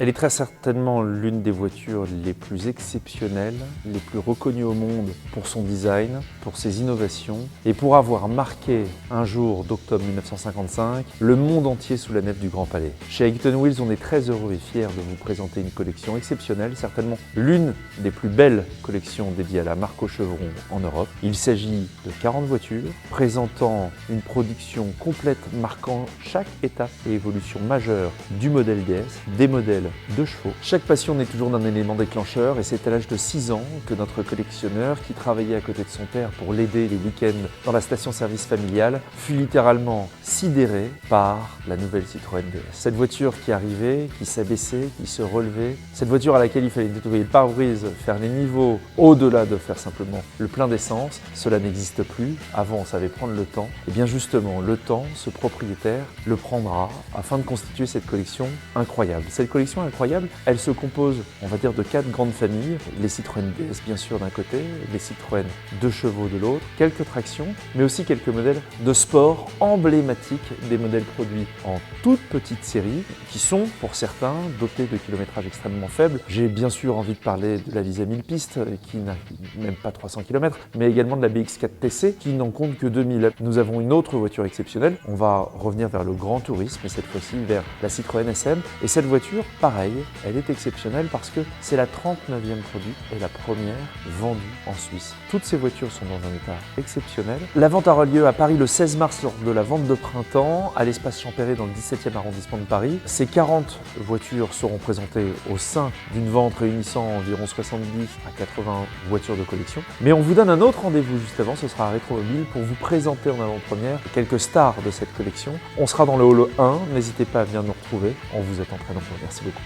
Elle est très certainement l'une des voitures les plus exceptionnelles, les plus reconnues au monde pour son design, pour ses innovations et pour avoir marqué un jour d'octobre 1955 le monde entier sous la nef du Grand Palais. Chez Aguilton Wheels, on est très heureux et fiers de vous présenter une collection exceptionnelle, certainement l'une des plus belles collections dédiées à la marque au chevron en Europe. Il s'agit de 40 voitures présentant une production complète marquant chaque étape et évolution majeure du modèle DS, des modèles de chevaux. Chaque passion naît toujours d'un élément déclencheur et c'est à l'âge de 6 ans que notre collectionneur, qui travaillait à côté de son père pour l'aider les week-ends dans la station-service familiale, fut littéralement sidéré par la nouvelle Citroën DS. Cette voiture qui arrivait, qui s'abaissait, qui se relevait, cette voiture à laquelle il fallait nettoyer le pare-brise, faire les niveaux, au-delà de faire simplement le plein d'essence, cela n'existe plus. Avant, on savait prendre le temps. Et bien justement, le temps, ce propriétaire le prendra afin de constituer cette collection incroyable. Cette collection incroyable, elle se compose, on va dire, de 4 grandes familles. Les Citroën DS, bien sûr, d'un côté, les Citroën 2 chevaux de l'autre, quelques tractions, mais aussi quelques modèles de sport emblématiques, des modèles produits en toute petite série, qui sont, pour certains, dotés de kilométrage extrêmement faible. J'ai bien sûr envie de parler de la Lisa 1000 pistes, qui n'a même pas 300 km, mais également de la BX4 TC, qui n'en compte que 2000. Nous avons une autre voiture exceptionnelle. On va revenir vers le grand tourisme, et cette fois-ci vers la Citroën SM. Et cette voiture, pareil, elle est exceptionnelle parce que c'est la 39e produit et la première vendue en Suisse. Toutes ces voitures sont dans un état exceptionnel. La vente aura lieu à Paris le 16 mars lors de la vente de printemps à l'espace Champéret dans le 17e arrondissement de Paris. Ces 40 voitures seront présentées au sein d'une vente réunissant environ 70 à 80 voitures de collection. Mais on vous donne un autre rendez-vous juste avant, ce sera à Rétromobile pour vous présenter en avant-première quelques stars de cette collection. On sera dans le hall 1, n'hésitez pas à venir nous retrouver, on vous attend très nombreux. Merci beaucoup.